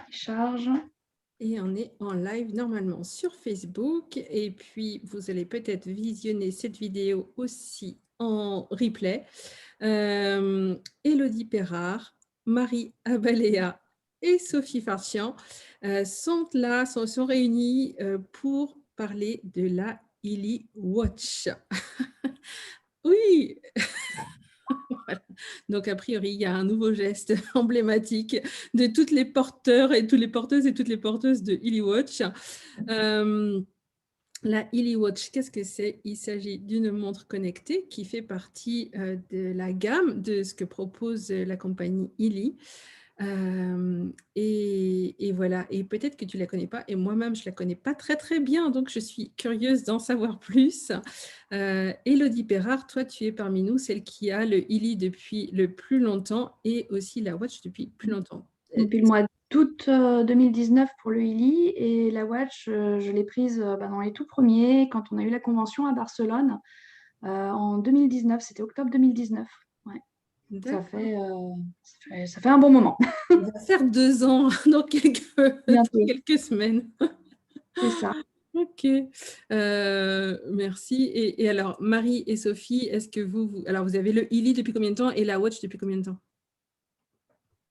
Charge. Et on est en live normalement sur Facebook. Et puis, vous allez peut-être visionner cette vidéo aussi en replay. Élodie Perrard, Marie Abaléa et Sophie Farchian sont là, sont réunies pour parler de la Illy Watch. Oui. Voilà. Donc, a priori, il y a un nouveau geste emblématique de toutes les porteurs et toutes les porteuses et toutes les porteuses de Illy Watch. La Illy Watch, qu'est-ce que c'est? Il s'agit d'une montre connectée qui fait partie de la gamme de ce que propose la compagnie Illy. Et voilà, et peut-être que tu ne la connais pas, et moi-même, je ne la connais pas très, très bien, donc je suis curieuse d'en savoir plus. Élodie Perrard, toi, tu es parmi nous, celle qui a le Illy depuis le plus longtemps et aussi la Watch depuis plus longtemps. Depuis le mois d'août 2019 pour le Illy et la Watch, je l'ai prise dans les tout premiers quand on a eu la convention à Barcelone en 2019, c'était octobre 2019. Ouais. Ça fait un bon moment. On va faire 2 ans dans Bientôt, quelques semaines. c'est ça. Ok, merci. Et alors, Marie et Sophie, est-ce que alors vous avez le Illy depuis combien de temps et la Watch depuis combien de temps?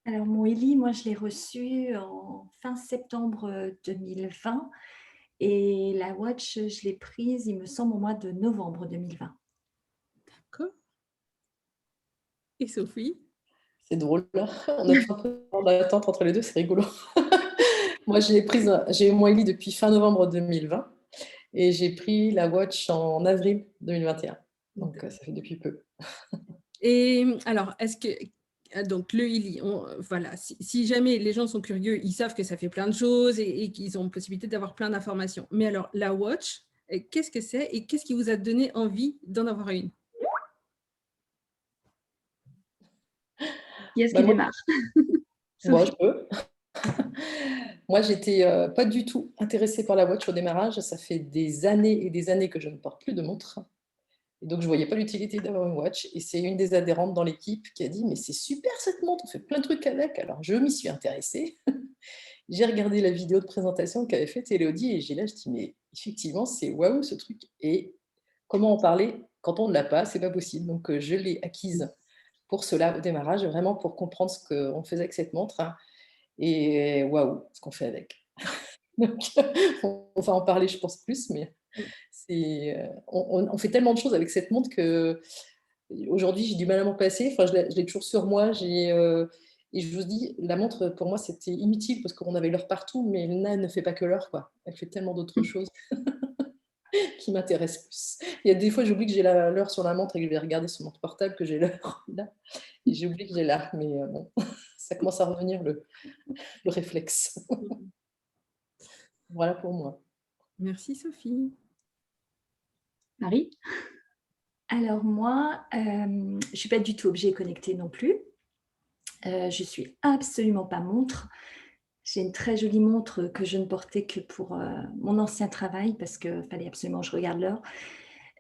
Alors, mon Illy, moi, je l'ai reçu en fin septembre 2020 et la Watch, je l'ai prise, il me semble, au mois de novembre 2020. D'accord. Et Sophie? C'est drôle, là. On a toujours un peu d'attente entre les deux, c'est rigolo. Moi, j'ai eu mon Illy depuis fin novembre 2020 et j'ai pris la Watch en avril 2021. Donc, ça fait depuis peu. Et alors, est-ce que donc le Illy, voilà, si jamais les gens sont curieux, ils savent que ça fait plein de choses et qu'ils ont possibilité d'avoir plein d'informations. Mais alors, la Watch, qu'est-ce que c'est et qu'est-ce qui vous a donné envie d'en avoir une? Qui est-ce qui démarre? Moi, je peux. Moi, j'étais pas du tout intéressée par la Watch au démarrage. Ça fait des années et des années que je ne porte plus de montre. Et donc, je ne voyais pas l'utilité d'avoir une Watch. Et c'est une des adhérentes dans l'équipe qui a dit « Mais c'est super cette montre, on fait plein de trucs avec ». Alors, je m'y suis intéressée. J'ai regardé la vidéo de présentation qu'avait faite Élodie et j'ai là, je dis « Mais effectivement, c'est waouh ce truc ». Et comment en parler quand on ne l'a pas, c'est pas possible. Donc, je l'ai acquise pour cela au démarrage, vraiment pour comprendre ce qu'on faisait avec cette montre. Et waouh, ce qu'on fait avec. Donc, on va en parler, je pense, plus, mais on fait tellement de choses avec cette montre qu'aujourd'hui, j'ai du mal à m'en passer. Enfin, je l'ai toujours sur moi. Et je vous dis, la montre, pour moi, c'était inutile parce qu'on avait l'heure partout, mais là, elle ne fait pas que l'heure, quoi. Elle fait tellement d'autres choses qui m'intéressent plus. Il y a des fois, j'oublie que j'ai l'heure sur la montre et que je vais regarder sur mon portable que j'ai l'heure là. Et j'ai oublié que j'ai l'heure, mais bon, ça commence à revenir le réflexe. Voilà pour moi. Merci Sophie. Marie? Alors moi, je ne suis pas du tout objet connecté non plus. Je ne suis absolument pas montre. J'ai une très jolie montre que je ne portais que pour mon ancien travail parce qu'il fallait absolument que je regarde l'heure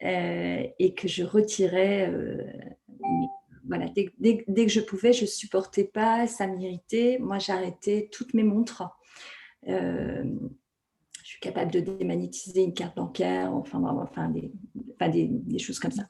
et que je retirais. Voilà, dès que je pouvais, je ne supportais pas, ça m'irritait. Moi, j'arrêtais toutes mes montres. Je suis capable de démagnétiser une carte bancaire, enfin des choses comme ça.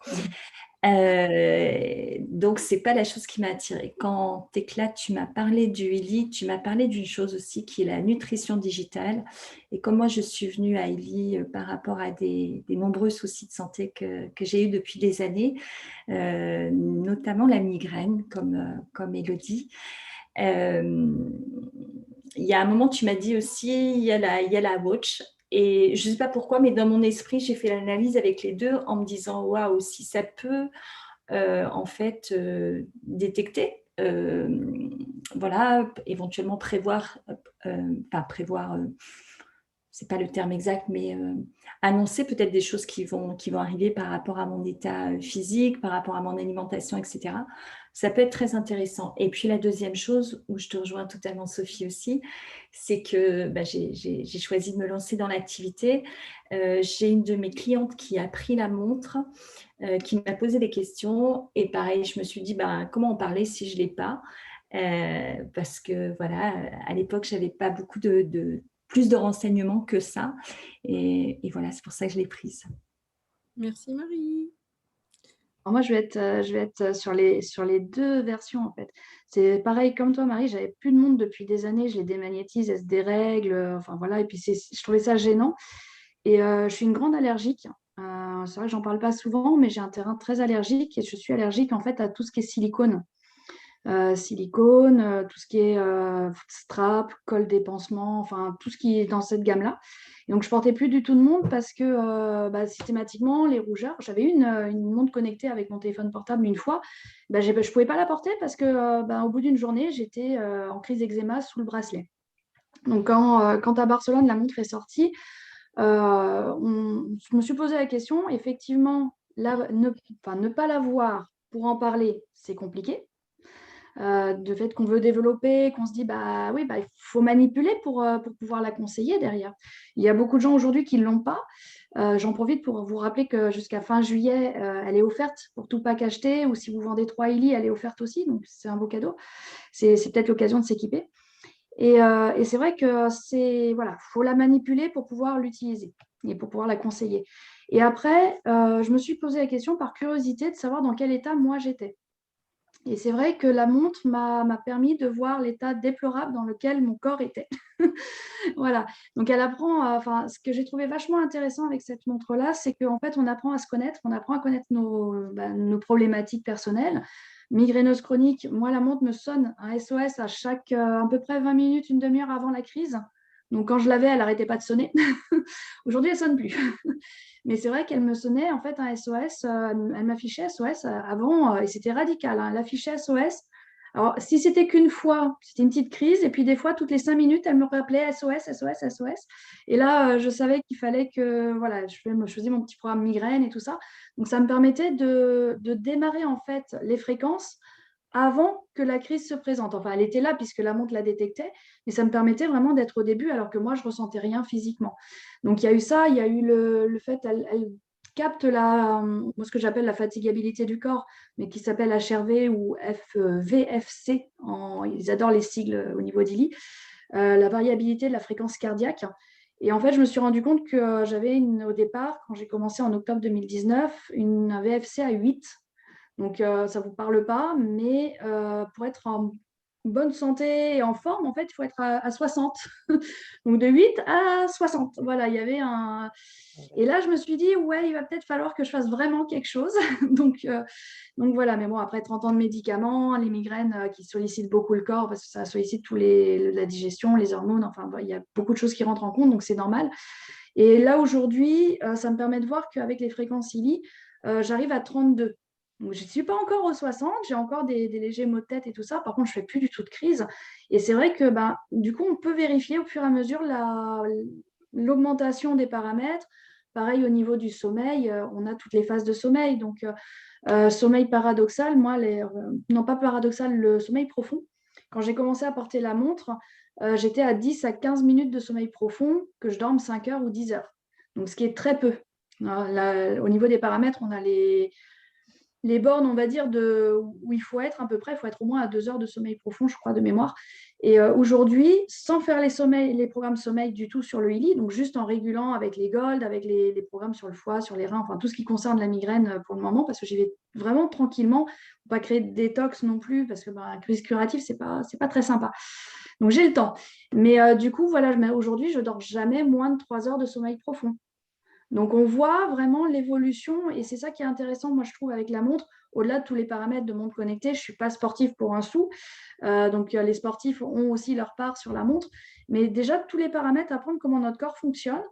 Donc, ce n'est pas la chose qui m'a attirée. Quand Tekla, tu m'as parlé du Illy, tu m'as parlé d'une chose aussi qui est la nutrition digitale. Et comme moi, je suis venue à Illy par rapport à des nombreux soucis de santé que j'ai eu depuis des années, notamment la migraine, comme Élodie. Il y a un moment, tu m'as dit aussi, il y a la Watch. Et je ne sais pas pourquoi, mais dans mon esprit, j'ai fait l'analyse avec les deux en me disant, waouh, si ça peut en fait détecter, voilà, éventuellement prévoir, c'est pas le terme exact, mais annoncer peut-être des choses qui vont arriver par rapport à mon état physique, par rapport à mon alimentation, etc. Ça peut être très intéressant. Et puis la deuxième chose, où je te rejoins totalement Sophie aussi, c'est que j'ai choisi de me lancer dans l'activité. J'ai une de mes clientes qui a pris la montre, qui m'a posé des questions. Et pareil, je me suis dit, comment en parler si je ne l'ai pas? parce que voilà, à l'époque, j'avais pas beaucoup plus de renseignements que ça. Et voilà, c'est pour ça que je l'ai prise. Merci Marie. Alors moi, je vais être sur les deux versions, en fait. C'est pareil comme toi, Marie, j'avais plus de montre depuis des années, je les démagnétise, elles se dérèglent, enfin voilà, et puis je trouvais ça gênant. Et je suis une grande allergique. C'est vrai que j'en parle pas souvent, mais j'ai un terrain très allergique et je suis allergique en fait à tout ce qui est silicone. Tout ce qui est strap, colle des pansements, enfin tout ce qui est dans cette gamme-là. Et donc je portais plus du tout de montre parce que systématiquement les rougeurs, j'avais une montre connectée avec mon téléphone portable une fois, je ne pouvais pas la porter parce que au bout d'une journée, j'étais en crise d'eczéma sous le bracelet. Donc quand à Barcelone, la montre est sortie, je me suis posé la question, effectivement, ne pas la voir pour en parler, c'est compliqué. De fait qu'on veut développer, qu'on se dit bah oui, il faut manipuler pour pouvoir la conseiller derrière. Il y a beaucoup de gens aujourd'hui qui ne l'ont pas. J'en profite pour vous rappeler que jusqu'à fin juillet, elle est offerte pour tout pack acheté, ou si vous vendez 3 Illy, elle est offerte aussi, donc c'est un beau cadeau. C'est peut-être l'occasion de s'équiper. Et c'est vrai que faut la manipuler pour pouvoir l'utiliser et pour pouvoir la conseiller. Et après, je me suis posé la question par curiosité de savoir dans quel état moi j'étais. Et c'est vrai que la montre m'a permis de voir l'état déplorable dans lequel mon corps était. Voilà. Donc, elle apprend, ce que j'ai trouvé vachement intéressant avec cette montre-là, c'est qu'en fait, on apprend à se connaître, on apprend à connaître nos problématiques personnelles. Migraineuse chronique, moi, la montre me sonne un SOS à chaque à peu près 20 minutes, une demi-heure avant la crise. Donc, quand je l'avais, elle n'arrêtait pas de sonner. Aujourd'hui, elle ne sonne plus. Mais c'est vrai qu'elle me sonnait en fait un SOS, elle m'affichait SOS avant, et c'était radical, hein, elle affichait SOS. Alors, si c'était qu'une fois, c'était une petite crise, et puis des fois, toutes les 5 minutes, elle me rappelait SOS, SOS, SOS. Et là, je savais qu'il fallait que, voilà, je faisais mon petit programme migraine et tout ça. Donc, ça me permettait de démarrer en fait les fréquences avant que la crise se présente. Enfin, elle était là puisque la montre la détectait, mais ça me permettait vraiment d'être au début alors que moi, je ne ressentais rien physiquement. Donc, il y a eu ça, il y a eu le fait, elle capte ce que j'appelle la fatigabilité du corps, mais qui s'appelle HRV ou VFC. Ils adorent les sigles au niveau d'ILI. La variabilité de la fréquence cardiaque. Et en fait, je me suis rendu compte que j'avais au départ, quand j'ai commencé en octobre 2019, un VFC à 8. Donc, ça ne vous parle pas, mais pour être en bonne santé et en forme, en fait, il faut être à 60. Donc, de 8 à 60. Voilà, il y avait un... Et là, je me suis dit, ouais, il va peut-être falloir que je fasse vraiment quelque chose. donc voilà, mais bon, après 30 ans de médicaments, les migraines qui sollicitent beaucoup le corps, parce que ça sollicite la digestion, les hormones, enfin, il y a beaucoup de choses qui rentrent en compte, donc c'est normal. Et là, aujourd'hui, ça me permet de voir qu'avec les fréquences ILI, j'arrive à 32. Donc, je ne suis pas encore aux 60, j'ai encore des légers maux de tête et tout ça. Par contre, je ne fais plus du tout de crise. Et c'est vrai que du coup, on peut vérifier au fur et à mesure l'augmentation des paramètres. Pareil, au niveau du sommeil, on a toutes les phases de sommeil. Donc, sommeil paradoxal, non pas paradoxal, le sommeil profond. Quand j'ai commencé à porter la montre, j'étais à 10 à 15 minutes de sommeil profond, que je dorme 5 heures ou 10 heures. Donc, ce qui est très peu. Là, au niveau des paramètres, on a les bornes, on va dire, où il faut être à peu près, il faut être au moins à 2 heures de sommeil profond, je crois, de mémoire. Et aujourd'hui, sans faire les programmes sommeil du tout sur le ILI, donc juste en régulant avec les Gold, avec les programmes sur le foie, sur les reins, enfin tout ce qui concerne la migraine pour le moment, parce que j'y vais vraiment tranquillement, pour pas créer de détox non plus, parce que crise curative, c'est pas très sympa. Donc j'ai le temps. Mais du coup, voilà, aujourd'hui, je dors jamais moins de 3 heures de sommeil profond. Donc, on voit vraiment l'évolution et c'est ça qui est intéressant, moi, je trouve, avec la montre. Au-delà de tous les paramètres de montre connectée, je ne suis pas sportive pour un sou. Donc, les sportifs ont aussi leur part sur la montre. Mais déjà, tous les paramètres, apprendre comment notre corps fonctionne,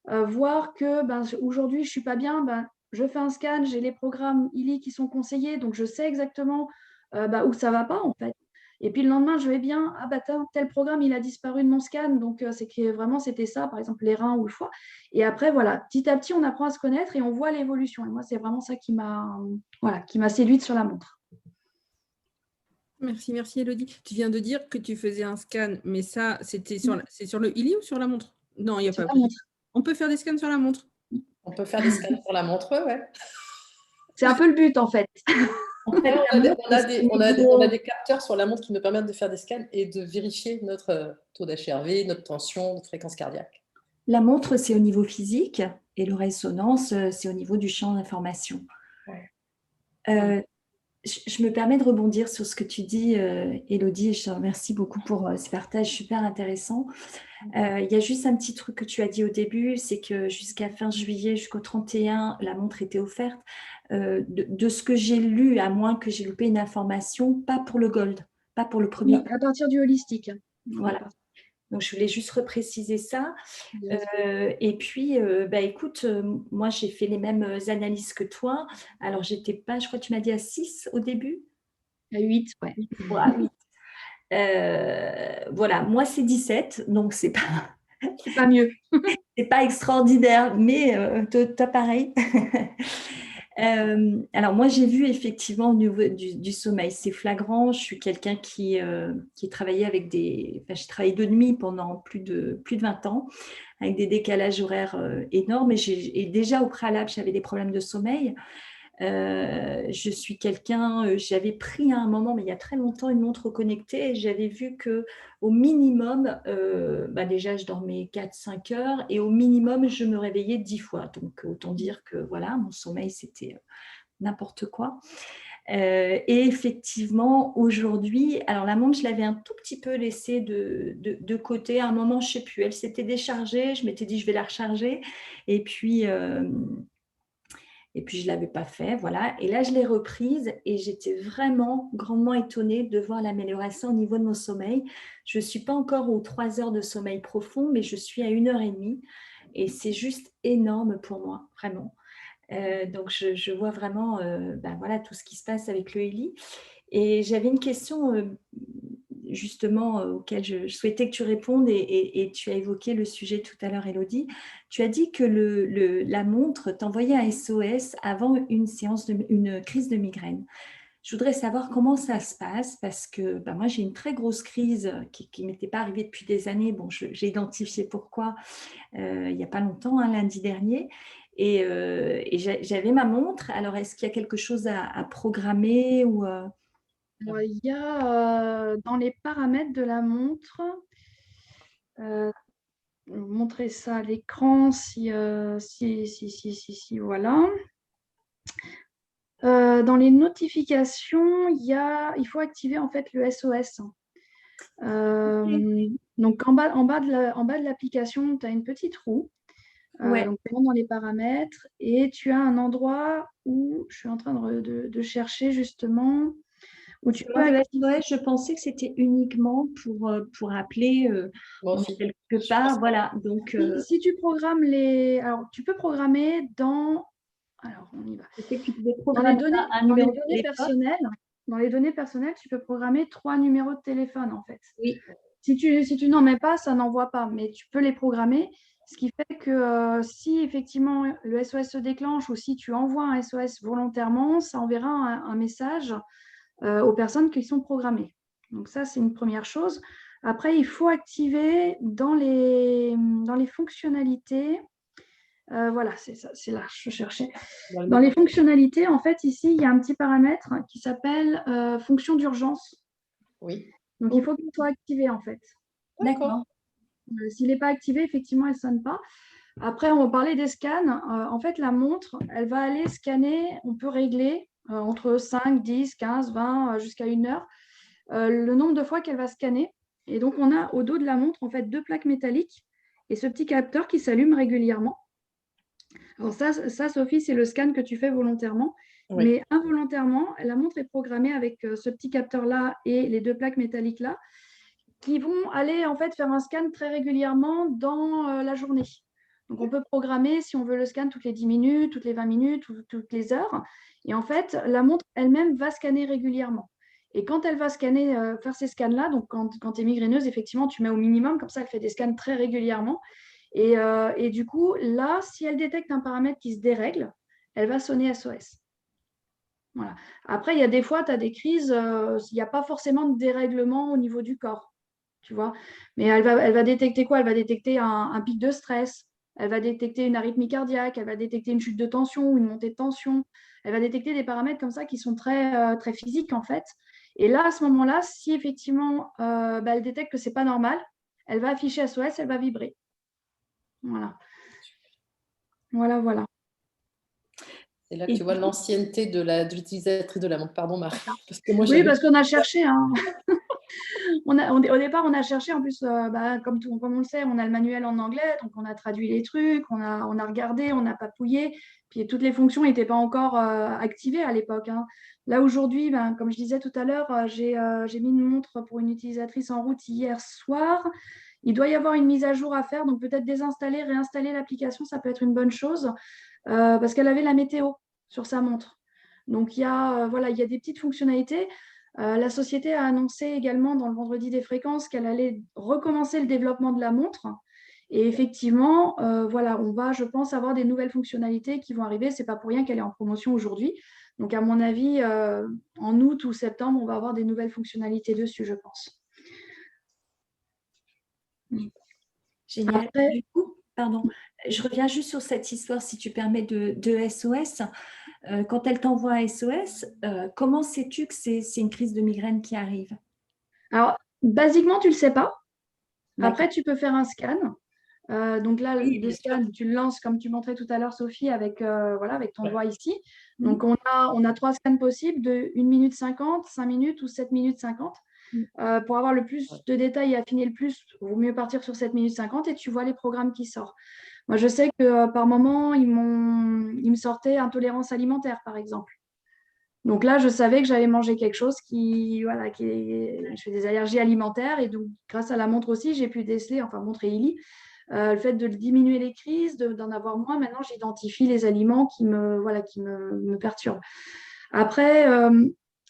voir que aujourd'hui, je ne suis pas bien, je fais un scan, j'ai les programmes ILI qui sont conseillés, donc je sais exactement où ça ne va pas, en fait. Et puis le lendemain, je vais bien, tel programme, il a disparu de mon scan, donc c'est que vraiment, c'était ça, par exemple, les reins ou le foie. Et après, voilà, petit à petit, on apprend à se connaître et on voit l'évolution. Et moi, c'est vraiment ça qui m'a séduite sur la montre. Merci Elodie. Tu viens de dire que tu faisais un scan, mais ça, c'est sur le ILI ou sur la montre? Non, il n'y a pas. On peut faire des scans sur la montre? On peut faire des scans sur la montre, ouais. C'est un peu le but, en fait. En fait, On a des, on a c'est des- on a des- on a des capteurs sur la montre qui nous permettent de faire des scans et de vérifier notre taux d'HRV, notre tension, notre fréquence cardiaque. la montre, c'est au niveau physique et le résonance, c'est au niveau du champ d'information. Ouais. Je me permets de rebondir sur ce que tu dis, Élodie, et je te remercie beaucoup pour ce partage super intéressant. Il y a juste un petit truc que tu as dit au début, c'est que jusqu'à fin juillet, jusqu'au 31, la montre était offerte. De ce que j'ai lu, à moins que j'ai loupé une information, pas pour le gold, pas pour le premier. Oui, à partir du holistique. Voilà. Donc, je voulais juste repréciser ça. Yes. Et puis, écoute, moi, j'ai fait les mêmes analyses que toi. Alors, j'étais pas, je crois que tu m'as dit à 6 au début. À 8, ouais. Voilà, 8. Voilà, moi, c'est 17, donc c'est pas mieux. C'est pas extraordinaire, mais toi, pareil. Alors, moi, j'ai vu effectivement au niveau du sommeil, c'est flagrant. Je suis quelqu'un qui travaillait avec j'ai travaillé de nuit pendant plus de 20 ans, avec des décalages horaires énormes. Et déjà, au préalable, j'avais des problèmes de sommeil. Je suis quelqu'un, j'avais pris à un moment, mais il y a très longtemps, une montre connectée et j'avais vu qu'au minimum, déjà je dormais 4-5 heures et au minimum, je me réveillais 10 fois. Donc, autant dire que voilà, mon sommeil, c'était n'importe quoi. Et effectivement, aujourd'hui, alors la montre, je l'avais un tout petit peu laissée de côté. À un moment, je ne sais plus, elle s'était déchargée. Je m'étais dit, je vais la recharger. Et puis, je ne l'avais pas fait, voilà. Et là, je l'ai reprise et j'étais vraiment grandement étonnée de voir l'amélioration au niveau de mon sommeil. Je ne suis pas encore aux 3 heures de sommeil profond, mais je suis à 1h30 et c'est juste énorme pour moi, vraiment. Donc, je vois vraiment voilà, tout ce qui se passe avec le Heli. Et j'avais une question justement auquel je souhaitais que tu répondes et tu as évoqué le sujet tout à l'heure, Élodie. Tu as dit que la montre t'envoyait un SOS avant une crise de migraine. Je voudrais savoir comment ça se passe parce que moi, j'ai une très grosse crise qui ne m'était pas arrivée depuis des années. Bon, j'ai identifié pourquoi il n'y a pas longtemps, lundi dernier. Et j'avais ma montre. Alors, est-ce qu'il y a quelque chose à programmer ou Il y a dans les paramètres de la montre, je vais vous montrer ça à l'écran si, voilà. Dans les notifications, il faut activer en fait le SOS. Donc en bas de l'application, tu as une petite roue. Ouais. Donc tu rentres dans les paramètres et tu as un endroit où je suis en train de chercher justement où tu peux le SOS, je pensais que c'était uniquement pour appeler quelque part. Voilà. Donc, si tu programmes alors tu peux programmer dans. Alors on y va. je sais que tu pouvais Dans programmer les données personnelles. Dans les données personnelles, tu peux programmer 3 numéros de téléphone en fait. Oui. Si tu n'en mets pas, ça n'envoie pas, mais tu peux les programmer. Ce qui fait que si effectivement le SOS se déclenche ou si tu envoies un SOS volontairement, ça enverra un message aux personnes qui sont programmées. Donc ça, c'est une première chose. Après, il faut activer dans les fonctionnalités. Voilà, c'est ça, c'est là, je cherchais. Dans les fonctionnalités, en fait, ici, il y a un petit paramètre qui s'appelle fonction d'urgence. Oui. Donc, il faut qu'il soit activé, en fait. D'accord. S'il n'est pas activé, effectivement, elle ne sonne pas. Après, on va parler des scans. En fait, la montre, elle va aller scanner, on peut régler entre 5, 10, 15, 20, jusqu'à 1 heure, le nombre de fois qu'elle va scanner. Et donc, on a au dos de la montre, en fait, 2 plaques métalliques et ce petit capteur qui s'allume régulièrement. Alors ça, Sophie, c'est le scan que tu fais volontairement. Oui. Mais involontairement, la montre est programmée avec ce petit capteur-là et les 2 plaques métalliques-là qui vont aller en fait faire un scan très régulièrement dans la journée. Donc, on peut programmer si on veut le scan toutes les 10 minutes, toutes les 20 minutes, ou toutes les heures. Et en fait, la montre elle-même va scanner régulièrement. Et quand elle va scanner, faire ces scans-là, donc quand tu es migraineuse, effectivement, tu mets au minimum, comme ça, elle fait des scans très régulièrement. Et du coup, là, si elle détecte un paramètre qui se dérègle, elle va sonner SOS. Voilà. Après, il y a des fois, tu as des crises, il n'y a pas forcément de dérèglement au niveau du corps, tu vois. Mais elle va détecter quoi? Elle va détecter un pic de stress, elle va détecter une arythmie cardiaque, elle va détecter une chute de tension ou une montée de tension, Elle va détecter des paramètres comme ça qui sont très physiques en fait. Et là, à ce moment-là, si effectivement elle détecte que ce n'est pas normal, elle va afficher SOS, elle va vibrer. Voilà. Voilà. C'est là que tu vois l'ancienneté de l'utilisatrice de la montre. Pardon, Marie. Parce que moi, oui, parce qu'on a cherché. Hein. Au départ, on a cherché. En plus, comme on le sait, on a le manuel en anglais. Donc, on a traduit les trucs, on a regardé, on a papouillé. Puis, toutes les fonctions n'étaient pas encore activées à l'époque. Hein. Là, aujourd'hui, comme je disais tout à l'heure, j'ai mis une montre pour une utilisatrice en route hier soir. Il doit y avoir une mise à jour à faire. Donc, peut-être désinstaller, réinstaller l'application, ça peut être une bonne chose. Parce qu'elle avait la météo sur sa montre. Donc, il y a des petites fonctionnalités. La société a annoncé également dans le vendredi des fréquences qu'elle allait recommencer le développement de la montre. Et effectivement, on va, je pense, avoir des nouvelles fonctionnalités qui vont arriver. Ce n'est pas pour rien qu'elle est en promotion aujourd'hui. Donc, à mon avis, en août ou septembre, on va avoir des nouvelles fonctionnalités dessus, je pense. Génial. Après, du coup, pardon, je reviens juste sur cette histoire, si tu permets, de SOS. Quand elle t'envoie un SOS, comment sais-tu que c'est une crise de migraine qui arrive? Alors, basiquement, tu ne le sais pas. Après, tu peux faire un scan. Donc là, oui, le scan, tu le lances comme tu montrais tout à l'heure, Sophie, avec ton doigt ici. Donc, on a 3 scans possibles de 1 minute 50, 5 minutes ou 7 minutes 50. Pour avoir le plus de détails et affiner le plus, il vaut mieux partir sur 7 minutes 50 et tu vois les programmes qui sortent. Moi, je sais que par moment, ils me sortaient intolérance alimentaire, par exemple. Donc là, je savais que j'avais mangé quelque chose je fais des allergies alimentaires. Et donc, grâce à la montre aussi, j'ai pu déceler, montre et Illy, le fait de diminuer les crises, d'en avoir moins. Maintenant, j'identifie les aliments qui me perturbent. Après,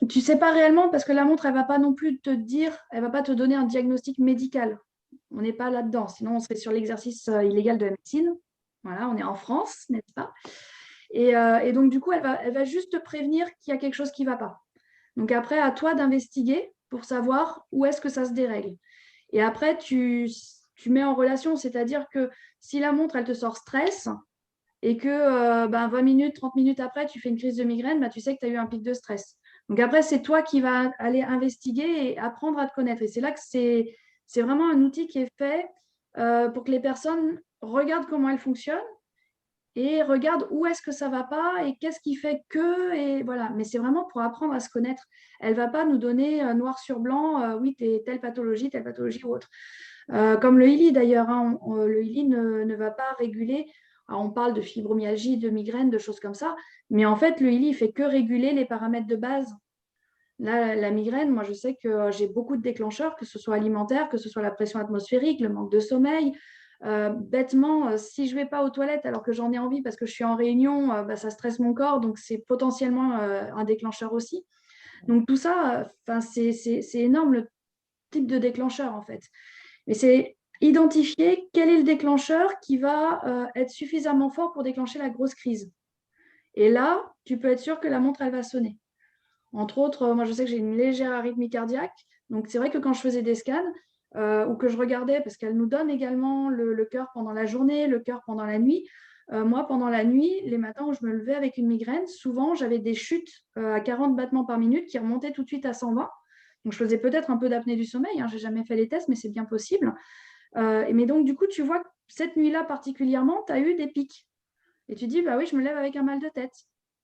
tu ne sais pas réellement parce que la montre, elle ne va pas non plus te dire, elle ne va pas te donner un diagnostic médical. On n'est pas là-dedans. Sinon, on serait sur l'exercice illégal de la médecine. Voilà, on est en France, n'est-ce pas ? Et donc, du coup, elle va juste te prévenir qu'il y a quelque chose qui ne va pas. Donc, après, à toi d'investiguer pour savoir où est-ce que ça se dérègle. Et après, tu mets en relation, c'est-à-dire que si la montre, elle te sort stress et que 20 minutes, 30 minutes après, tu fais une crise de migraine, tu sais que tu as eu un pic de stress. Donc, après, c'est toi qui vas aller investiguer et apprendre à te connaître. Et c'est là que c'est vraiment un outil qui est fait pour que les personnes regardent comment elle fonctionne et regarde où est-ce que ça ne va pas et qu'est-ce qui fait que, et voilà. Mais c'est vraiment pour apprendre à se connaître. Elle ne va pas nous donner noir sur blanc, oui, tu es telle pathologie ou autre. Comme le Illy d'ailleurs, hein, le Illy ne va pas réguler. Alors, on parle de fibromyalgie, de migraine, de choses comme ça, mais en fait, le Illy ne fait que réguler les paramètres de base. Là, la migraine, moi, je sais que j'ai beaucoup de déclencheurs, que ce soit alimentaire, que ce soit la pression atmosphérique, le manque de sommeil. Bêtement, si je ne vais pas aux toilettes alors que j'en ai envie parce que je suis en réunion, ça stresse mon corps, donc c'est potentiellement un déclencheur aussi. Donc tout ça, c'est énorme le type de déclencheur en fait. Mais c'est identifier quel est le déclencheur qui va être suffisamment fort pour déclencher la grosse crise. Et là, tu peux être sûr que la montre, elle va sonner. Entre autres, moi je sais que j'ai une légère arythmie cardiaque, donc c'est vrai que quand je faisais des scans, ou que je regardais, parce qu'elle nous donne également le cœur pendant la journée, le cœur pendant la nuit. Moi, pendant la nuit, les matins où je me levais avec une migraine, souvent, j'avais des chutes à 40 battements par minute qui remontaient tout de suite à 120. Donc, je faisais peut-être un peu d'apnée du sommeil. Hein, je n'ai jamais fait les tests, mais c'est bien possible. Mais donc, du coup, tu vois que cette nuit-là particulièrement, tu as eu des pics. Et tu dis, bah oui, je me lève avec un mal de tête.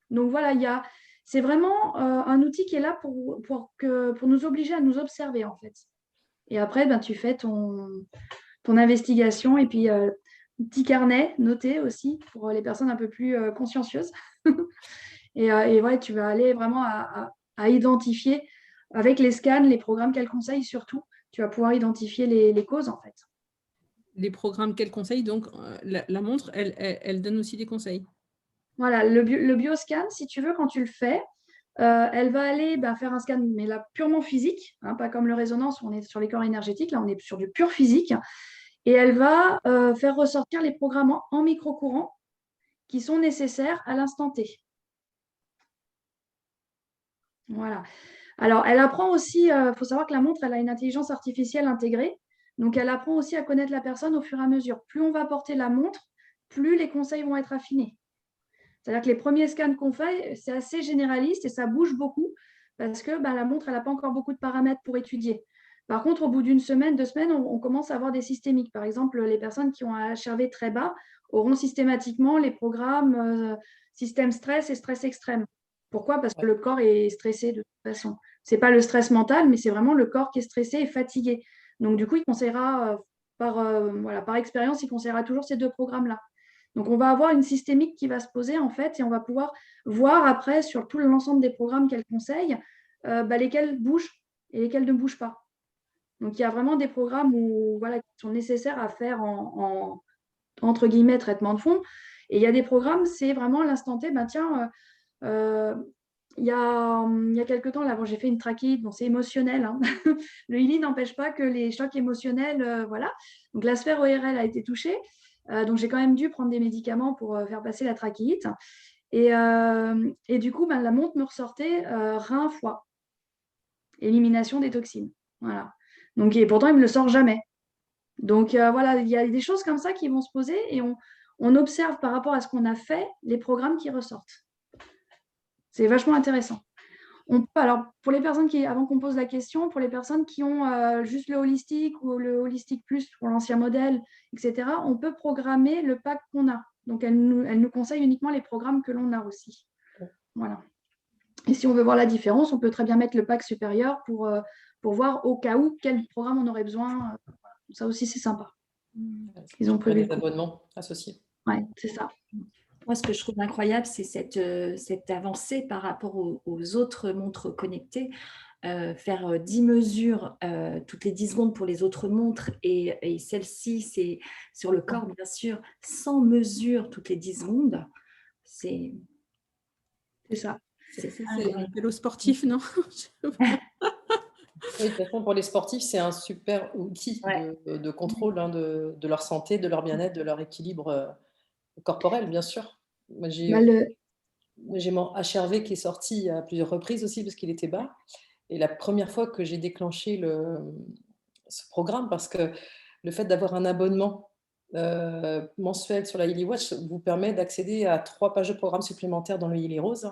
Donc, voilà, c'est vraiment un outil qui est là pour nous obliger à nous observer, en fait. Et après, tu fais ton investigation et puis un petit carnet noté aussi pour les personnes un peu plus consciencieuses. et ouais, tu vas aller vraiment à identifier avec les scans, les programmes qu'elle conseille surtout, tu vas pouvoir identifier les causes en fait. Les programmes qu'elle conseille, donc la montre, elle donne aussi des conseils. Voilà, le bioscan, si tu veux, quand tu le fais, elle va aller faire un scan, mais là purement physique, hein, pas comme le résonance où on est sur les corps énergétiques, là on est sur du pur physique, et elle va faire ressortir les programmes en micro-courant qui sont nécessaires à l'instant T. Voilà. Alors, elle apprend aussi, faut savoir que la montre, elle a une intelligence artificielle intégrée, donc elle apprend aussi à connaître la personne au fur et à mesure. Plus on va porter la montre, plus les conseils vont être affinés. C'est-à-dire que les premiers scans qu'on fait, c'est assez généraliste et ça bouge beaucoup parce que la montre, elle n'a pas encore beaucoup de paramètres pour étudier. Par contre, au bout d'une semaine, 2 semaines, on commence à avoir des systémiques. Par exemple, les personnes qui ont un HRV très bas auront systématiquement les programmes système stress et stress extrême. Pourquoi? Parce que le corps est stressé de toute façon. Ce n'est pas le stress mental, mais c'est vraiment le corps qui est stressé et fatigué. Donc, du coup, il conseillera, par expérience, il conseillera toujours ces 2 programmes-là. Donc, on va avoir une systémique qui va se poser, en fait, et on va pouvoir voir après, sur tout l'ensemble des programmes qu'elle conseille, lesquels bougent et lesquels ne bougent pas. Donc, il y a vraiment des programmes qui sont nécessaires à faire entre guillemets, traitement de fond. Et il y a des programmes, c'est vraiment l'instant T, il y a quelques temps, là, j'ai fait une trachéite, bon, c'est émotionnel. Hein. Le Healy n'empêche pas que les chocs émotionnels, voilà. Donc, la sphère ORL a été touchée. Donc, j'ai quand même dû prendre des médicaments pour faire passer la trachéite. Et du coup, la montre me ressortait rein-foie. Élimination des toxines. Voilà. Donc, et pourtant, il ne me le sort jamais. Donc, voilà, il y a des choses comme ça qui vont se poser et on observe par rapport à ce qu'on a fait les programmes qui ressortent. C'est vachement intéressant. Alors, pour les personnes avant qu'on pose la question, pour les personnes qui ont juste le holistique ou le holistique plus pour l'ancien modèle, etc., on peut programmer le pack qu'on a. Donc, elle nous conseille uniquement les programmes que l'on a aussi. Voilà. Et si on veut voir la différence, on peut très bien mettre le pack supérieur pour voir au cas où quel programme on aurait besoin. Ça aussi, c'est sympa. Ils ont prévu des abonnements associés. Oui, c'est ça. Moi, ce que je trouve incroyable, c'est cette avancée par rapport aux autres montres connectées. Faire 10 mesures toutes les 10 secondes pour les autres montres et celle-ci, c'est sur le corps, bien sûr, 100 mesures toutes les 10 secondes. C'est ça. C'est un vélo sportif, non? Oui, de toute façon, pour les sportifs, c'est un super outil de contrôle de leur santé, de leur bien-être, de leur équilibre corporel, bien sûr. Moi, j'ai mon HRV qui est sorti à plusieurs reprises aussi parce qu'il était bas. Et la première fois que j'ai déclenché ce programme, parce que le fait d'avoir un abonnement mensuel sur la Healy Watch vous permet d'accéder à 3 pages de programme supplémentaires dans le Healy Rose.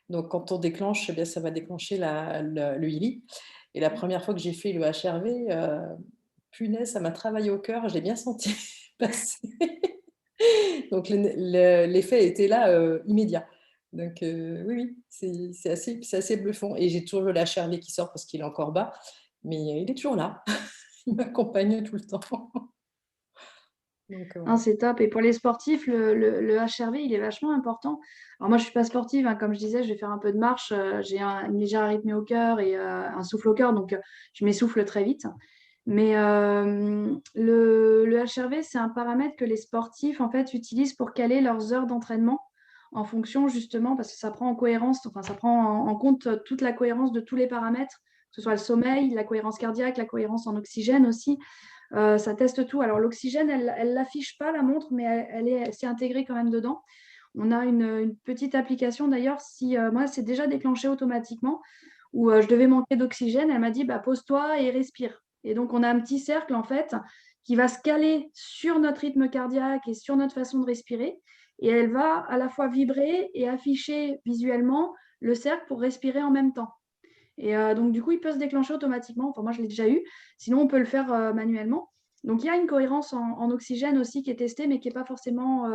Donc, quand on déclenche, eh bien, ça va déclencher le Healy. Et la première fois que j'ai fait le HRV, punaise, ça m'a travaillé au cœur, je l'ai bien senti passer. Donc, l'effet était là immédiat. Donc, oui, c'est assez bluffant. Et j'ai toujours le HRV qui sort parce qu'il est encore bas, mais il est toujours là. Il m'accompagne tout le temps. C'est top. Et pour les sportifs, le HRV, il est vachement important. Alors moi, je ne suis pas sportive, hein. Comme je disais, je vais faire un peu de marche. J'ai une légère arythmie au cœur et un souffle au cœur, donc je m'essouffle très vite. Mais le HRV, c'est un paramètre que les sportifs en fait, utilisent pour caler leurs heures d'entraînement en fonction justement, parce que ça prend ça prend en compte toute la cohérence de tous les paramètres, que ce soit le sommeil, la cohérence cardiaque, la cohérence en oxygène aussi. Ça teste tout. Alors, l'oxygène, elle ne l'affiche pas, la montre, mais elle s'est intégrée quand même dedans. On a une petite application, d'ailleurs, moi, c'est déjà déclenché automatiquement, où je devais manquer d'oxygène. Elle m'a dit, pose-toi et respire. Et donc, on a un petit cercle, en fait, qui va se caler sur notre rythme cardiaque et sur notre façon de respirer. Et elle va à la fois vibrer et afficher visuellement le cercle pour respirer en même temps. Et donc, du coup, il peut se déclencher automatiquement. Enfin, moi, je l'ai déjà eu. Sinon, on peut le faire manuellement. Donc, il y a une cohérence en oxygène aussi qui est testée, mais qui n'est pas forcément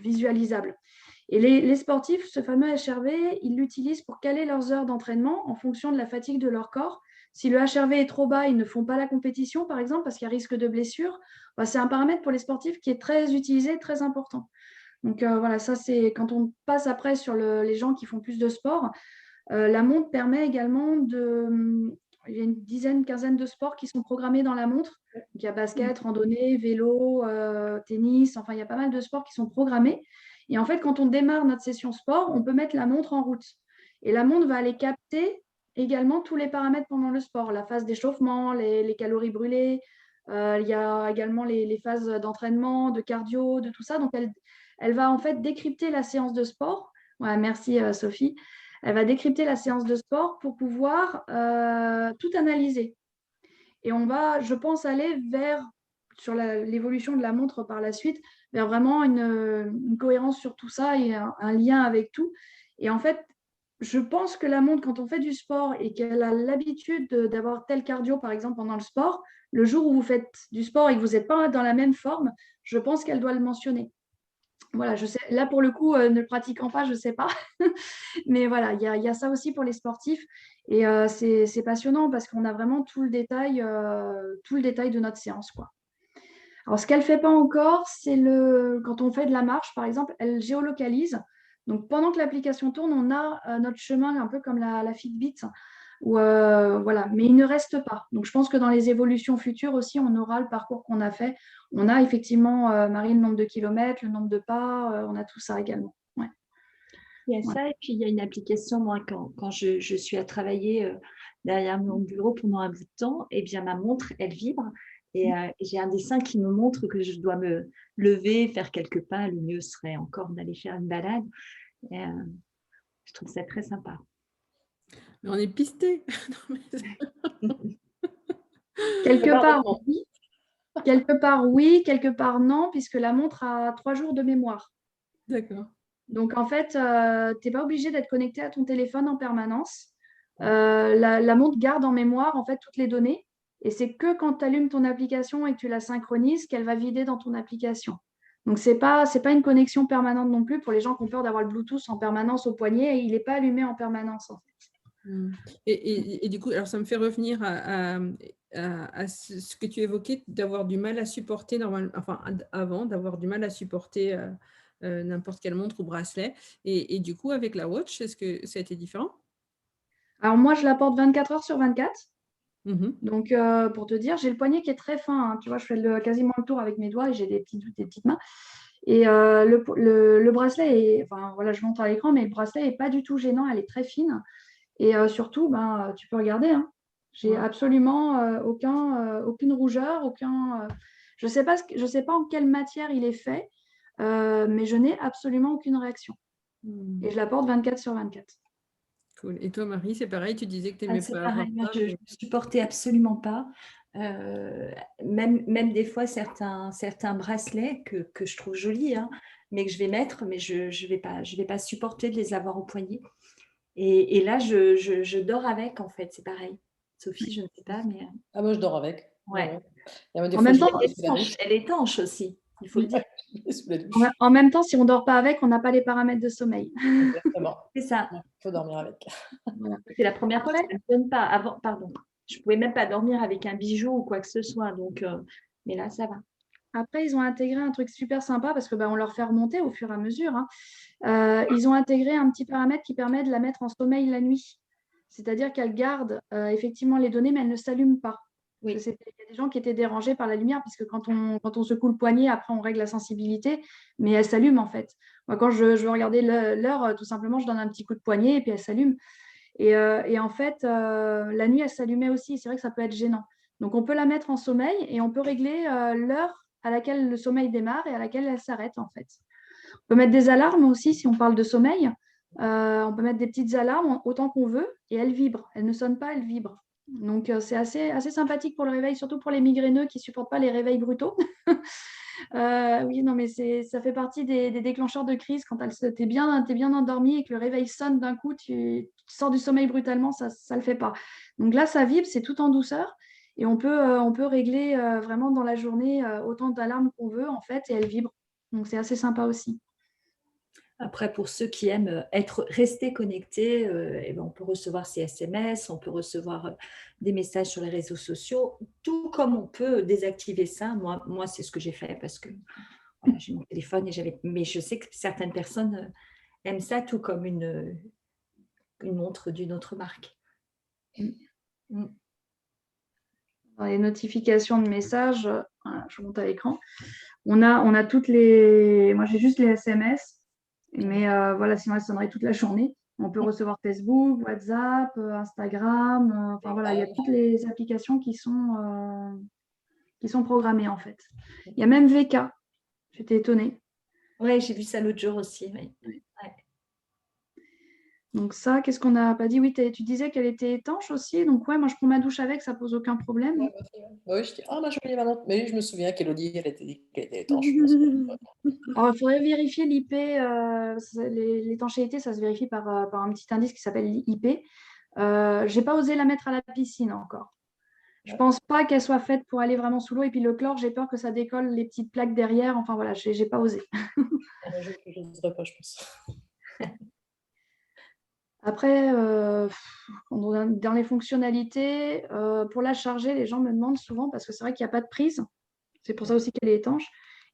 visualisable. Et les sportifs, ce fameux HRV, ils l'utilisent pour caler leurs heures d'entraînement en fonction de la fatigue de leur corps. Si le HRV est trop bas, ils ne font pas la compétition, par exemple, parce qu'il y a risque de blessure. C'est un paramètre pour les sportifs qui est très utilisé, très important. Donc, voilà, ça, c'est quand on passe après sur les gens qui font plus de sport. La montre permet également il y a une quinzaine de sports qui sont programmés dans la montre. Donc, il y a basket, randonnée, vélo, tennis, enfin, il y a pas mal de sports qui sont programmés. Et en fait, quand on démarre notre session sport, on peut mettre la montre en route. Et la montre va aller capter également tous les paramètres pendant le sport, la phase d'échauffement, les calories brûlées. Il y a également les phases d'entraînement, de cardio, de tout ça. Donc, elle va en fait décrypter la séance de sport. Ouais, merci Sophie. Elle va décrypter la séance de sport pour pouvoir tout analyser. Et on va, je pense, aller vers sur l'évolution de la montre par la suite, vers vraiment une cohérence sur tout ça et un lien avec tout. Et en fait, je pense que la montre, quand on fait du sport et qu'elle a l'habitude d'avoir tel cardio, par exemple, pendant le sport, le jour où vous faites du sport et que vous n'êtes pas dans la même forme, je pense qu'elle doit le mentionner. Voilà, je sais, là pour le coup, ne le pratiquant pas, je ne sais pas. Mais voilà, il y a ça aussi pour les sportifs. Et c'est passionnant parce qu'on a vraiment tout le détail de notre séance, quoi. Alors, ce qu'elle ne fait pas encore, c'est quand on fait de la marche, par exemple, elle géolocalise. Donc, pendant que l'application tourne, on a notre chemin un peu comme la Fitbit. Voilà. Mais il ne reste pas. Donc, je pense que dans les évolutions futures aussi, on aura le parcours qu'on a fait. On a effectivement, Marie, le nombre de kilomètres, le nombre de pas, on a tout ça également. Ouais. Il y a ça, et puis il y a une application, moi, quand je suis à travailler derrière mon bureau pendant un bout de temps, et bien ma montre, elle vibre. Et j'ai un dessin qui me montre que je dois me lever, faire quelques pas. Le mieux serait encore d'aller faire une balade. Et, je trouve ça très sympa. Mais on est pisté. Quelque part, oui, quelque part, non, puisque la montre a 3 jours de mémoire. D'accord. Donc, en fait, tu n'es pas obligé d'être connecté à ton téléphone en permanence. La montre garde en mémoire, en fait, toutes les données. Et c'est que quand tu allumes ton application et que tu la synchronises qu'elle va vider dans ton application. Donc, ce n'est pas une connexion permanente non plus pour les gens qui ont peur d'avoir le Bluetooth en permanence au poignet. Et il n'est pas allumé en permanence, en fait. Et du coup, alors ça me fait revenir à ce que tu évoquais, d'avoir du mal à supporter, avant, d'avoir du mal à supporter n'importe quelle montre ou bracelet. Et du coup, avec la watch, est-ce que ça a été différent? Alors, moi, je la porte 24 heures sur 24. Mhm. Donc, pour te dire, j'ai le poignet qui est très fin, hein. Tu vois, je fais quasiment le tour avec mes doigts et j'ai des petites mains. Et le bracelet enfin voilà, je montre à l'écran, mais le bracelet n'est pas du tout gênant, elle est très fine. Et surtout, tu peux regarder, hein. J'ai absolument aucune rougeur, je sais pas en quelle matière il est fait, mais je n'ai absolument aucune réaction. Et je la porte 24 sur 24. Cool. Et toi, Marie, c'est pareil, tu disais que tu n'aimais C'est pas pareil, avoir moi, ça, je ne supportais absolument pas. Même des fois, certains bracelets que je trouve jolis, hein, mais que je vais mettre, mais je ne vais pas supporter de les avoir au poignet. Et là, je dors avec, en fait, c'est pareil. Sophie, je ne sais pas, mais... Ah, moi, je dors avec. Ouais. Des En fois, même je temps, mets sous la douche. Elle est étanche aussi, il faut le dire. Je mets sous la douche. En même temps, si on ne dort pas avec, on n'a pas les paramètres de sommeil. Exactement. C'est ça. Il faut dormir avec. Voilà. C'est la première fois que ça ne me donne pas. Avant, pardon. Je ne pouvais même pas dormir avec un bijou ou quoi que ce soit. Donc, mais là, ça va. Après, ils ont intégré un truc super sympa parce que on leur fait remonter au fur et à mesure, hein. Ils ont intégré un petit paramètre qui permet de la mettre en sommeil la nuit. C'est-à-dire qu'elle garde effectivement les données, mais elle ne s'allume pas. Oui. Il y a des gens qui étaient dérangés par la lumière, puisque quand on secoue le poignet, après on règle la sensibilité, mais elle s'allume en fait. Moi, quand je veux regarder l'heure, tout simplement, je donne un petit coup de poignet et puis elle s'allume. Et en fait, la nuit, elle s'allumait aussi. C'est vrai que ça peut être gênant. Donc, on peut la mettre en sommeil et on peut régler l'heure à laquelle le sommeil démarre et à laquelle elle s'arrête en fait. On peut mettre des alarmes aussi si on parle de sommeil. On peut mettre des petites alarmes autant qu'on veut et elles vibrent. Elles ne sonnent pas, elles vibrent. Donc, c'est assez sympathique pour le réveil, surtout pour les migraineux qui ne supportent pas les réveils brutaux. Oui, non, mais ça fait partie des déclencheurs de crise. Quand tu es bien endormi et que le réveil sonne d'un coup, tu sors du sommeil brutalement, ça ne le fait pas. Donc là, ça vibre, c'est tout en douceur. Et on peut régler vraiment dans la journée autant d'alarmes qu'on veut, en fait, et elles vibrent. Donc, c'est assez sympa aussi. Après, pour ceux qui aiment rester connectés, eh ben, on peut recevoir ces SMS, on peut recevoir des messages sur les réseaux sociaux, tout comme on peut désactiver ça. Moi c'est ce que j'ai fait parce que voilà, j'ai mon téléphone mais je sais que certaines personnes aiment ça tout comme une montre d'une autre marque. Dans les notifications de messages, voilà, je monte à l'écran. On a toutes les... Moi, j'ai juste les SMS. Mais voilà, sinon, elle sonnerait toute la journée. On peut recevoir Facebook, WhatsApp, Instagram. Enfin, voilà, il y a toutes les applications qui sont programmées, en fait. Il y a même VK. J'étais étonnée. Oui, j'ai vu ça l'autre jour aussi. Oui. Ouais. Donc ça, qu'est-ce qu'on n'a pas dit? Oui, tu disais qu'elle était étanche aussi. Donc ouais, moi je prends ma douche avec, ça pose aucun problème. Ouais, bah oui, je dis, ah, ma jolie maman. Mais je me souviens qu'Élodie, elle était dit qu'elle était étanche. Alors, il faudrait vérifier l'IP. L'étanchéité, ça se vérifie par un petit indice qui s'appelle l'IP. J'ai pas osé la mettre à la piscine encore. Je pense pas qu'elle soit faite pour aller vraiment sous l'eau. Et puis le chlore, j'ai peur que ça décolle les petites plaques derrière. Enfin voilà, j'ai pas osé. Je n'oserais pas, je pense. Après, dans les fonctionnalités, pour la charger, les gens me demandent souvent parce que c'est vrai qu'il n'y a pas de prise. C'est pour ça aussi qu'elle est étanche.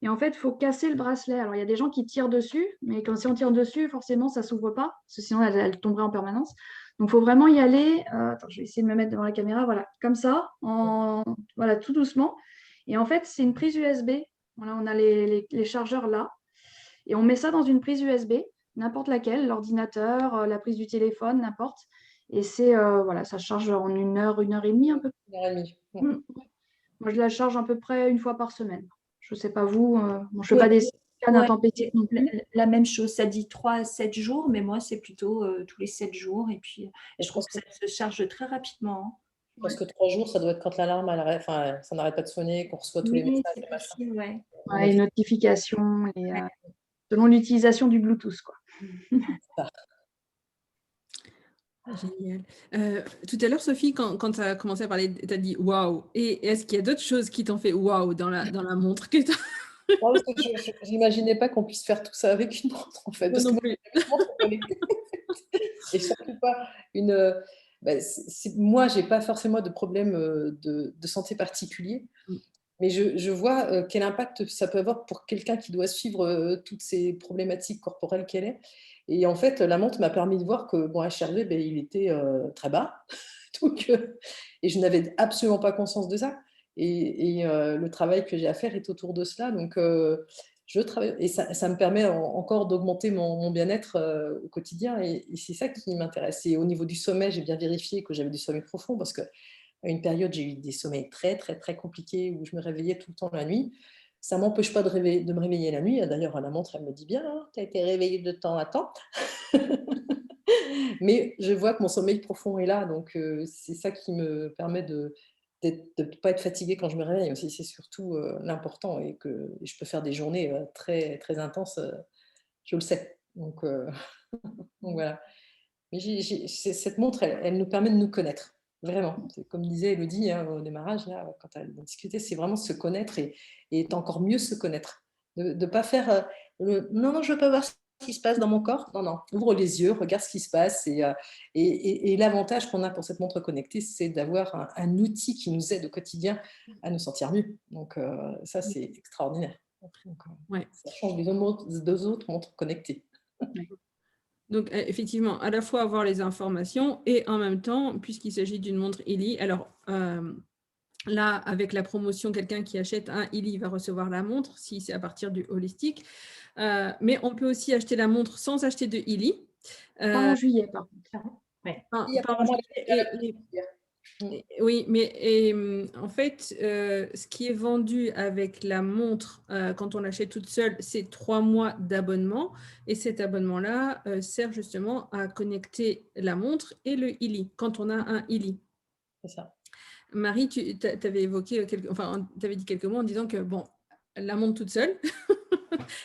Et en fait, il faut casser le bracelet. Alors, il y a des gens qui tirent dessus, mais si on tire dessus, forcément, ça ne s'ouvre pas, parce que sinon, elle tomberait en permanence. Donc, il faut vraiment y aller. Attends, je vais essayer de me mettre devant la caméra. Voilà, comme ça, voilà, tout doucement. Et en fait, c'est une prise USB. Voilà, on a les chargeurs là. Et on met ça dans une prise USB, n'importe laquelle, l'ordinateur, la prise du téléphone, n'importe. Et voilà, ça charge en 1 heure et demie, un peu. 1 heure et demie. Moi, je la charge à peu près une fois par semaine. Je ne sais pas vous. Bon, je ne fais Ouais. pas des scans intempestifs non plus. La même chose, ça dit 3 à 7 jours, mais moi, c'est plutôt tous les 7 jours. Et puis, je trouve que ça se charge très rapidement. Je pense que 3 jours, ça doit être quand l'alarme, enfin, ça n'arrête pas de sonner, qu'on reçoit tous les Oui, messages. c'est Les machins. possible, ouais. Ouais, les notifications, selon l'utilisation du Bluetooth, quoi. Génial. Tout à l'heure, Sophie, quand tu as commencé à parler, tu as dit waouh. Et est-ce qu'il y a d'autres choses qui t'ont fait waouh dans la montre que tu Non, parce que je n'imaginais pas qu'on puisse faire tout ça avec une montre, en fait. Moi Parce non que plus. une montre connectée. Et surtout pas une. Moi, je n'ai pas forcément de problème de santé particulier, mais je vois quel impact ça peut avoir pour quelqu'un qui doit suivre toutes ces problématiques corporelles qu'elle est. Et en fait, la montre m'a permis de voir que mon HRV, il était très bas. Donc, et je n'avais absolument pas conscience de ça. Et le travail que j'ai à faire est autour de cela. Donc, je travaille. Et ça me permet encore d'augmenter mon bien-être au quotidien. Et c'est ça qui m'intéresse. Et au niveau du sommeil, j'ai bien vérifié que j'avais du sommeil profond parce qu'à une période, j'ai eu des sommeils très, très, très compliqués où je me réveillais tout le temps la nuit. Ça ne m'empêche pas de me réveiller la nuit. D'ailleurs, la montre, elle me dit bien, hein, tu as été réveillée de temps à temps. Mais je vois que mon sommeil profond est là. Donc, c'est ça qui me permet de ne pas être fatiguée quand je me réveille aussi. C'est surtout l'important. Et que je peux faire des journées très, très intenses. Je le sais. Donc, donc voilà. Mais cette montre, elle nous permet de nous connaître. Vraiment. Comme disait Élodie au démarrage, là, quand elle discutait, c'est vraiment se connaître et encore mieux se connaître. De ne pas faire non, je ne veux pas voir ce qui se passe dans mon corps. Non, ouvre les yeux, regarde ce qui se passe. Et l'avantage qu'on a pour cette montre connectée, c'est d'avoir un outil qui nous aide au quotidien à nous sentir mieux. Donc, ça, c'est extraordinaire. Donc, ça change des autres montres connectées. Donc, effectivement, à la fois avoir les informations et en même temps, puisqu'il s'agit d'une montre Illy, alors là, avec la promotion, quelqu'un qui achète un Illy va recevoir la montre, si c'est à partir du holistique. Mais on peut aussi acheter la montre sans acheter de Illy. Pas en juillet, par contre. Ouais. Pas en juillet. Oui, mais en fait, ce qui est vendu avec la montre, quand on l'achète toute seule, c'est 3 mois d'abonnement. Et cet abonnement-là sert justement à connecter la montre et le Illy, quand on a un Illy. C'est ça. Marie, tu avais évoqué, tu avais dit quelques mots en disant que, bon, la montre toute seule,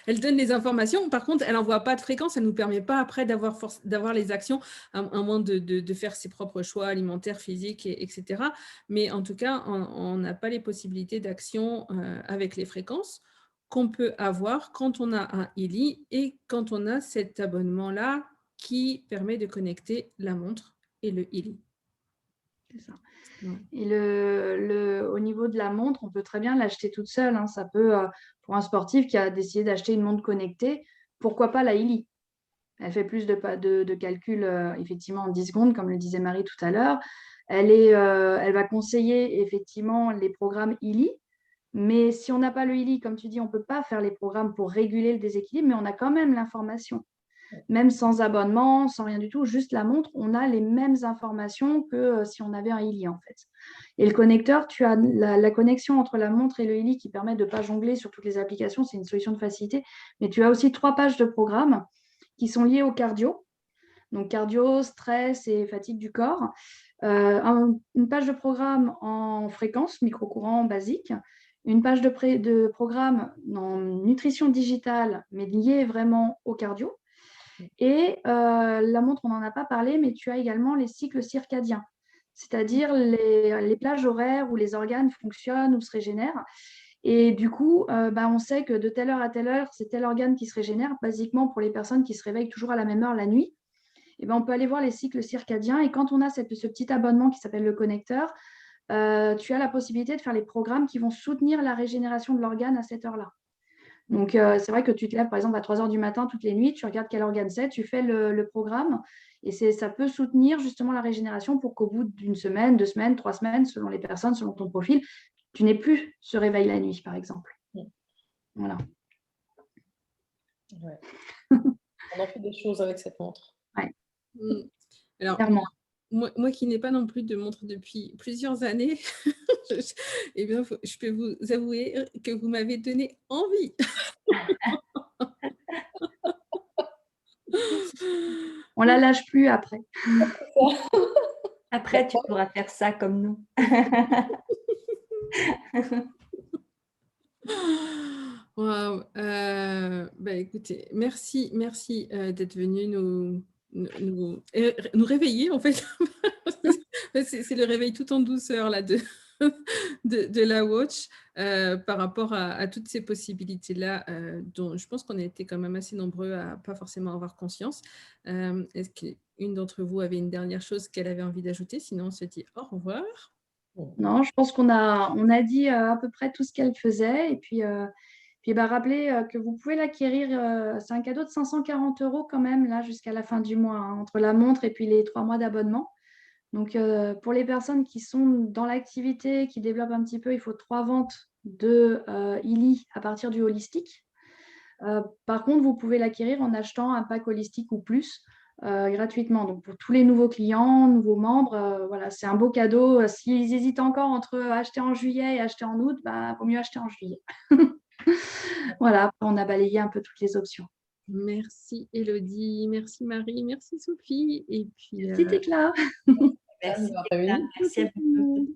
elle donne les informations. Par contre, elle n'envoie pas de fréquence. Elle ne nous permet pas après d'avoir les actions, à moins de faire ses propres choix alimentaires, physiques, etc. Mais en tout cas, on n'a pas les possibilités d'action avec les fréquences qu'on peut avoir quand on a un Illy et quand on a cet abonnement-là qui permet de connecter la montre et le Illy. C'est ça. Ouais. Et au niveau de la montre, on peut très bien l'acheter toute seule. Hein. Ça peut, pour un sportif qui a décidé d'acheter une montre connectée, pourquoi pas la Illy? Elle fait plus de calculs effectivement en 10 secondes, comme le disait Marie tout à l'heure. Elle va conseiller effectivement les programmes Illy. Mais si on n'a pas le Illy, comme tu dis, on ne peut pas faire les programmes pour réguler le déséquilibre, mais on a quand même l'information. Même sans abonnement, sans rien du tout, juste la montre, on a les mêmes informations que si on avait un Illy en fait. Et le connecteur, tu as la connexion entre la montre et le Illy qui permet de ne pas jongler sur toutes les applications, c'est une solution de facilité. Mais tu as aussi 3 pages de programme qui sont liées au cardio. donc cardio, stress et fatigue du corps. Une page de programme en fréquence, micro-courant basique, une page de programme en nutrition digitale, mais liée vraiment au cardio. Et la montre, on n'en a pas parlé, mais tu as également les cycles circadiens, c'est-à-dire les plages horaires où les organes fonctionnent ou se régénèrent. Et du coup, on sait que de telle heure à telle heure, c'est tel organe qui se régénère. Basiquement, pour les personnes qui se réveillent toujours à la même heure la nuit, et on peut aller voir les cycles circadiens. Et quand on a ce petit abonnement qui s'appelle le connecteur, tu as la possibilité de faire les programmes qui vont soutenir la régénération de l'organe à cette heure-là. Donc, c'est vrai que tu te lèves, par exemple, à 3 heures du matin toutes les nuits, tu regardes quel organe c'est, tu fais le programme et ça peut soutenir justement la régénération pour qu'au bout d'une semaine, 2 semaines, 3 semaines, selon les personnes, selon ton profil, tu n'aies plus ce réveil la nuit, par exemple. Voilà. Ouais. On en fait des choses avec cette montre. Ouais. Alors, moi qui n'ai pas non plus de montre depuis plusieurs années, eh bien, je peux vous avouer que vous m'avez donné envie. On la lâche plus après. Après, tu pourras faire ça comme nous. Wow. Écoutez, merci d'être venu nous réveiller en fait. C'est le réveil tout en douceur là de la watch par rapport à toutes ces possibilités-là dont je pense qu'on a été quand même assez nombreux à pas forcément avoir conscience. Est-ce qu'une d'entre vous avait une dernière chose qu'elle avait envie d'ajouter? Sinon, on se dit au revoir. Non, je pense qu'on a dit à peu près tout ce qu'elle faisait. Et puis rappelez que vous pouvez l'acquérir. C'est un cadeau de 540 € quand même, là, jusqu'à la fin du mois, hein, entre la montre et puis les 3 mois d'abonnement. Donc, pour les personnes qui sont dans l'activité, qui développent un petit peu, il faut 3 ventes de Illy à partir du holistique. Par contre, vous pouvez l'acquérir en achetant un pack holistique ou plus gratuitement. Donc, pour tous les nouveaux clients, nouveaux membres, voilà, c'est un beau cadeau. S'ils hésitent encore entre acheter en juillet et acheter en août, il vaut mieux acheter en juillet. Voilà, on a balayé un peu toutes les options. Merci Élodie, merci Marie, merci Sophie. Et puis, Merci Tecla. Merci à vous.